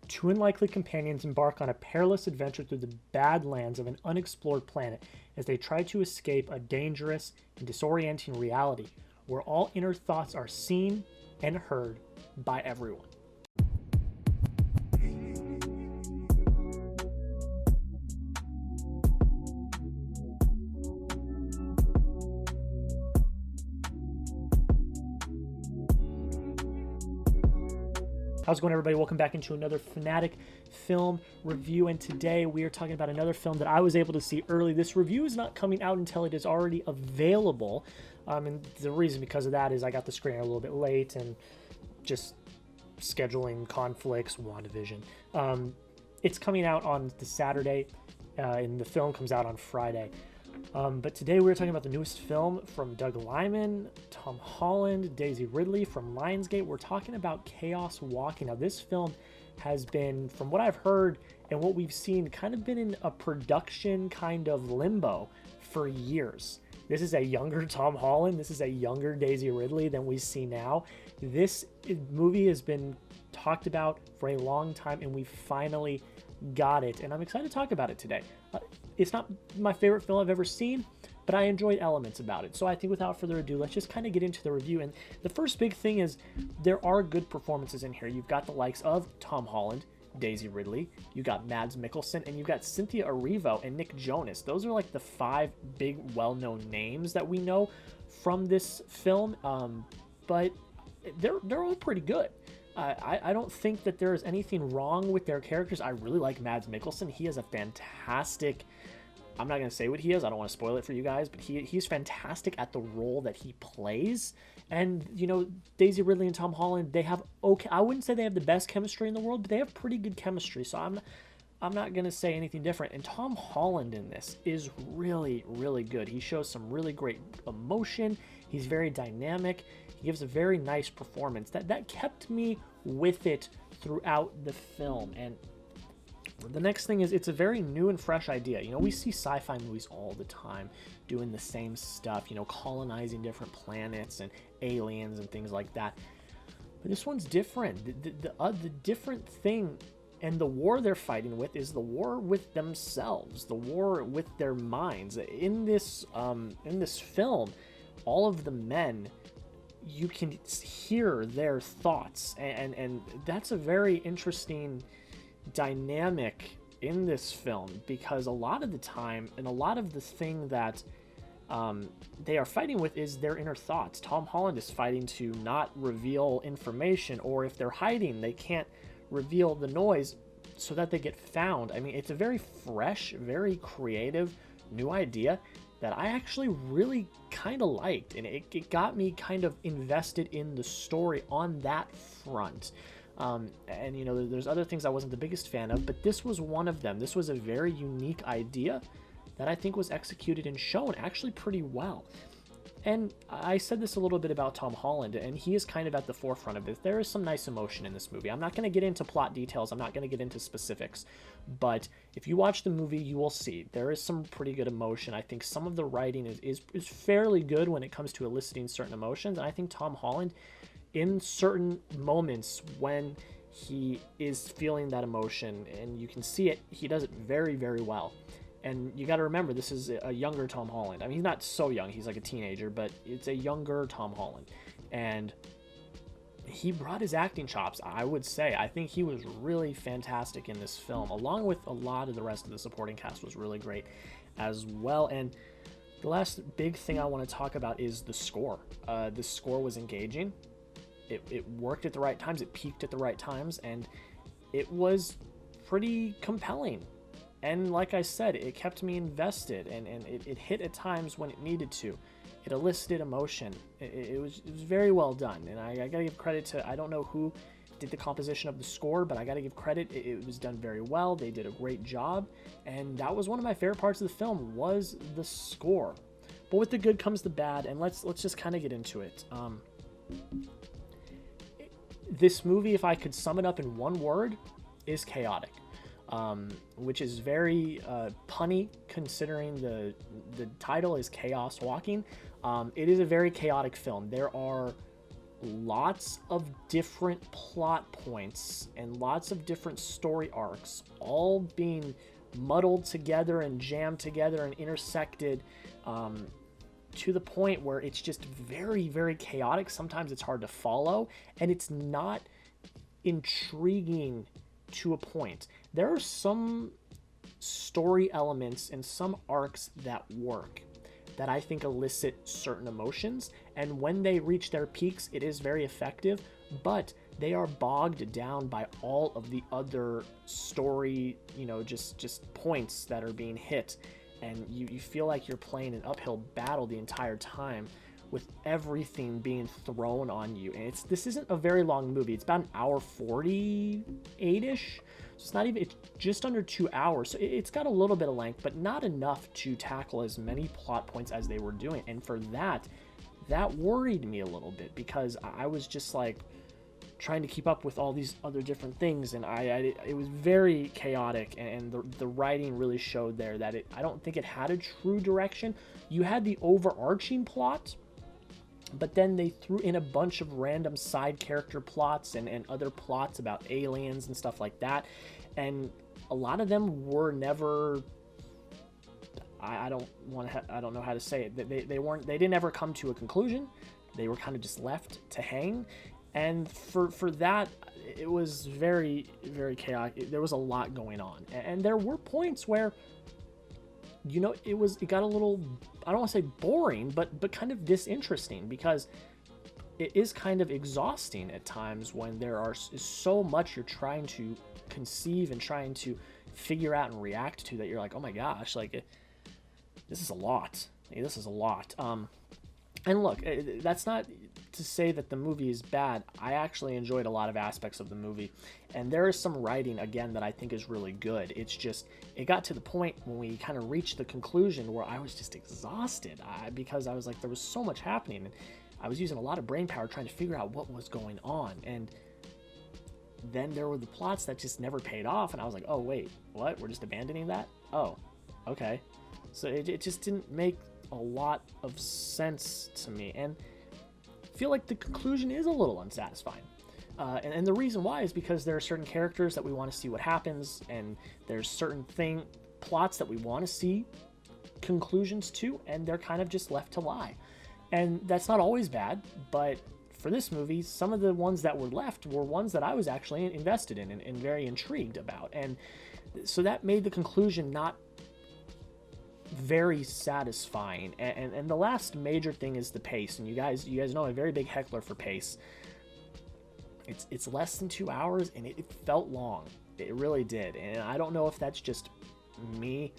Two unlikely companions embark on a perilous adventure through the badlands of an unexplored planet as they try to escape a dangerous and disorienting reality where all inner thoughts are seen and heard by everyone. How's it going, everybody? Welcome back into another Fanatic film review, and today we are talking about another film that I was able to see early. This review is not coming out until it is already available, and the reason because of that is I got the screener a little bit late and just scheduling conflicts, WandaVision. It's coming out on the Saturday, and the film comes out on Friday. But today we're talking about the newest film from Doug Liman, Tom Holland, Daisy Ridley from Lionsgate. We're talking about Chaos Walking. Now, this film has been, from what I've heard and what we've seen, kind of been in a production kind of limbo for years. This is a younger Tom Holland. This is a younger Daisy Ridley than we see now. This movie has been talked about for a long time, and we finally got it, and I'm excited to talk about it today. It's not my favorite film I've ever seen, but I enjoyed elements about it. So I think without further ado, let's just kind of get into the review. And the first big thing is there are good performances in here. You've got the likes of Tom Holland, Daisy Ridley, you got Mads Mikkelsen, and you've got Cynthia Erivo and Nick Jonas. Those are like the five big well-known names that we know from this film, but they're all pretty good. I don't think that there is anything wrong with their characters. I really like Mads Mikkelsen. He is a fantastic... I'm not going to say what he is. I don't want to spoil it for you guys, but he's fantastic at the role that he plays. And, you know, Daisy Ridley and Tom Holland, they have okay... I wouldn't say they have the best chemistry in the world, but they have pretty good chemistry. So I'm not going to say anything different. And Tom Holland in this is really, really good. He shows some really great emotion. He's very dynamic. He gives a very nice performance. That kept me with it throughout the film. And the next thing is it's a very new and fresh idea. You know, we see sci-fi movies all the time doing the same stuff, you know, colonizing different planets and aliens and things like that. But this one's different. The different thing and the war they're fighting with is the war with themselves, the war with their minds. In this film, all of the men, you can hear their thoughts, and that's a very interesting dynamic in this film, because a lot of the time and a lot of the thing that they are fighting with is their inner thoughts. Tom Holland is fighting to not reveal information, or if they're hiding, they can't reveal the noise so that they get found. I mean, it's a very fresh, very creative new idea that I actually really kind of liked, and it got me kind of invested in the story on that front. And, you know, there's other things I wasn't the biggest fan of, but this was one of them. This was a very unique idea that I think was executed and shown actually pretty well. And I said this a little bit about Tom Holland, and he is kind of at the forefront of this. There is some nice emotion in this movie. I'm not going to get into plot details. I'm not going to get into specifics. But if you watch the movie, you will see there is some pretty good emotion. I think some of the writing is fairly good when it comes to eliciting certain emotions. And I think Tom Holland, in certain moments when he is feeling that emotion, and you can see it, he does it very, very well. And you got to remember, this is a younger Tom Holland. I mean, he's not so young. He's like a teenager, but it's a younger Tom Holland. And he brought his acting chops, I would say. I think he was really fantastic in this film, along with a lot of the rest of the supporting cast was really great as well. And the last big thing I want to talk about is the score. The score was engaging. It worked at the right times. It peaked at the right times. And it was pretty compelling. And like I said, it kept me invested, and it hit at times when it needed to. It elicited emotion. It was very well done, and I gotta give credit to, I don't know who did the composition of the score, but I gotta give credit. It was done very well. They did a great job, and that was one of my favorite parts of the film, was the score. But with the good comes the bad, and let's just kind of get into it. This movie, if I could sum it up in one word, is chaotic. Which is very punny, considering the title is Chaos Walking. It is a very chaotic film. There are lots of different plot points and lots of different story arcs all being muddled together and jammed together and intersected to the point where it's just very, very chaotic. Sometimes it's hard to follow, and it's not intriguing to a point. There are some story elements and some arcs that work, that I think elicit certain emotions, and when they reach their peaks, it is very effective, but they are bogged down by all of the other story, just points that are being hit, and you feel like you're playing an uphill battle the entire time with everything being thrown on you. And this isn't a very long movie. It's about an hour 48-ish. So it's just under 2 hours. So it's got a little bit of length, but not enough to tackle as many plot points as they were doing. And for that worried me a little bit, because I was just like trying to keep up with all these other different things, and it was very chaotic, and the writing really showed there that I don't think it had a true direction. You had the overarching plot, but then they threw in a bunch of random side character plots and other plots about aliens and stuff like that, and a lot of them were never, I don't know how to say it, they didn't ever come to a conclusion. They were kind of just left to hang, and for that, it was very, very chaotic. There was a lot going on, and there were points where, it got a little, I don't want to say boring, but kind of disinteresting, because it is kind of exhausting at times when is so much you're trying to conceive and trying to figure out and react to, that you're like, oh my gosh, like, this is a lot. This is a lot. And look, that's not to say that the movie is bad. I actually enjoyed a lot of aspects of the movie, and there is some writing, again, that I think is really good. It's just, it got to the point when we kind of reached the conclusion where I was just exhausted, because I was like, there was so much happening, and I was using a lot of brain power trying to figure out what was going on, and then there were the plots that just never paid off, and I was like, oh wait, what? We're just abandoning that? Oh, okay. So it just didn't make a lot of sense to me, and I feel like the conclusion is a little unsatisfying. And the reason why is because there are certain characters that we want to see what happens, and there's certain plots that we want to see conclusions to, and they're kind of just left to lie. And that's not always bad, but for this movie, some of the ones that were left were ones that I was actually invested in and very intrigued about. And so that made the conclusion not very satisfying. And the last major thing is the pace, and you guys know I'm a very big heckler for pace. It's less than 2 hours, and it felt long. It really did. And I don't know if that's just me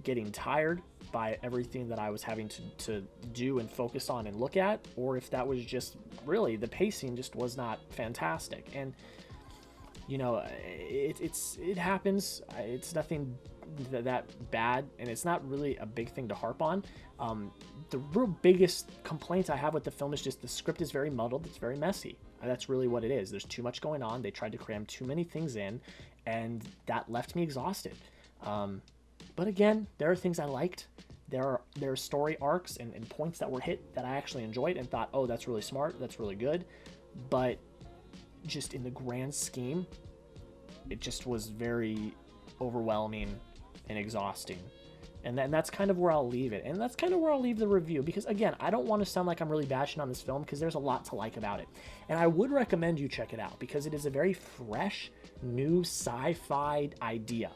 getting tired by everything that I was having to do and focus on and look at, or if that was just really the pacing just was not fantastic. And it happens. It's nothing that bad, and it's not really a big thing to harp on. The real biggest complaint I have with the film is just the script is very muddled. It's very messy. That's really what it is. There's too much going on. They tried to cram too many things in, and that left me exhausted. But again, there are things I liked. There are story arcs and points that were hit that I actually enjoyed and thought, oh, that's really smart. That's really good. But just in the grand scheme, it just was very overwhelming and exhausting. And that's kind of where I'll leave it. And that's kind of where I'll leave the review, because again, I don't want to sound like I'm really bashing on this film, because there's a lot to like about it. And I would recommend you check it out, because it is a very fresh, new sci-fi idea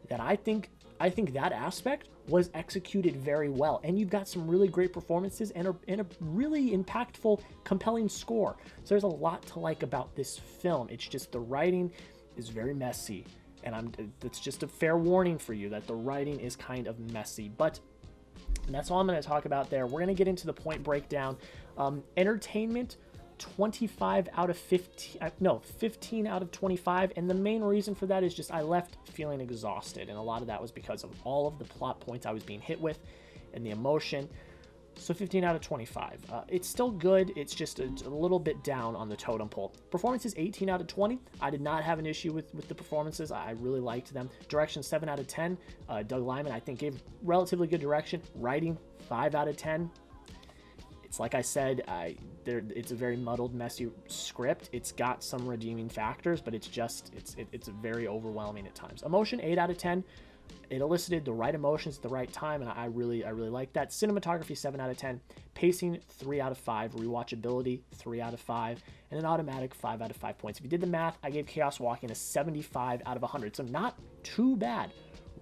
that I think that aspect was executed very well. And you've got some really great performances and a really impactful, compelling score. So there's a lot to like about this film. It's just the writing is very messy. And that's just a fair warning for you that the writing is kind of messy. But that's all I'm going to talk about there. We're going to get into the point breakdown. Entertainment, 25 out of 15, 15 out of 25. And the main reason for that is just I left feeling exhausted. And a lot of that was because of all of the plot points I was being hit with and the emotion. So 15 out of 25. It's still good. It's just a little bit down on the totem pole. Performances, 18 out of 20. I did not have an issue with the performances. I really liked them. Direction, 7 out of 10. Doug Liman, I think, gave relatively good direction. Writing, 5 out of 10. it's like I said, it's a very muddled, messy script. It's got some redeeming factors, but it's very overwhelming at times. Emotion, 8 out of 10. It elicited the right emotions at the right time, and I really like that. Cinematography, 7 out of 10. Pacing, 3 out of 5. Rewatchability, 3 out of 5. And an automatic 5 out of 5 points. If you did the math, I gave Chaos Walking a 75 out of 100. So not too bad.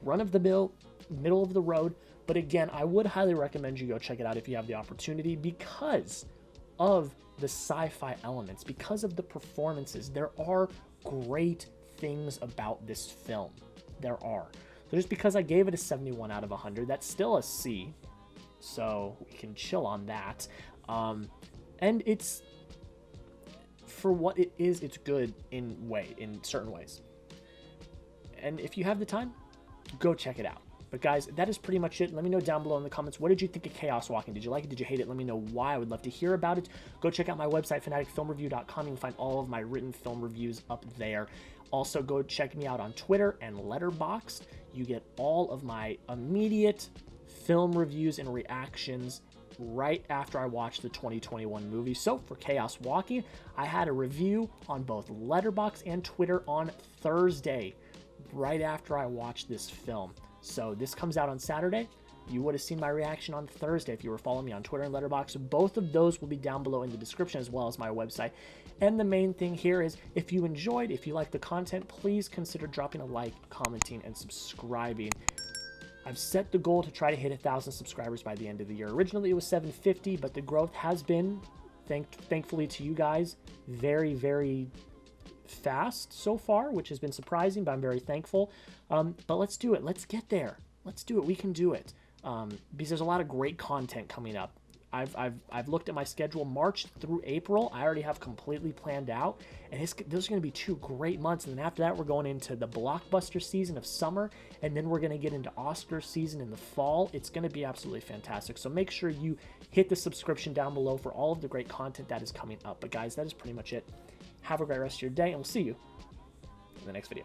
Run of the mill, middle of the road. But again, I would highly recommend you go check it out if you have the opportunity, because of the sci-fi elements, because of the performances. There are great things about this film. There are. So just because I gave it a 71 out of 100, that's still a C. So we can chill on that. And it's, for what it is, it's good in certain ways. And if you have the time, go check it out. But guys, that is pretty much it. Let me know down below in the comments, what did you think of Chaos Walking? Did you like it? Did you hate it? Let me know why. I would love to hear about it. Go check out my website, FinaticFilmReview.com. You can find all of my written film reviews up there. Also, go check me out on Twitter and Letterboxd. You get all of my immediate film reviews and reactions right after I watch the 2021 movie. So for Chaos Walking, I had a review on both Letterboxd and Twitter on Thursday, right after I watched this film. So this comes out on Saturday. You would have seen my reaction on Thursday if you were following me on Twitter and Letterboxd. Both of those will be down below in the description, as well as my website. And the main thing here is, if you enjoyed, if you like the content, please consider dropping a like, commenting, and subscribing. I've set the goal to try to hit 1,000 subscribers by the end of the year. Originally it was 750, but the growth has been, thankfully to you guys, very, very fast so far, which has been surprising, but I'm very thankful. But let's do it. Let's get there. Let's do it. We can do it. Because there's a lot of great content coming up. I've looked at my schedule. March through April, I already have completely planned out, and those are going to be 2 great months. And then after that, we're going into the blockbuster season of summer, and then we're going to get into Oscar season in the fall. It's going to be absolutely fantastic. So make sure you hit the subscription down below for all of the great content that is coming up. But guys, that is pretty much it. Have a great rest of your day, and we'll see you in the next video.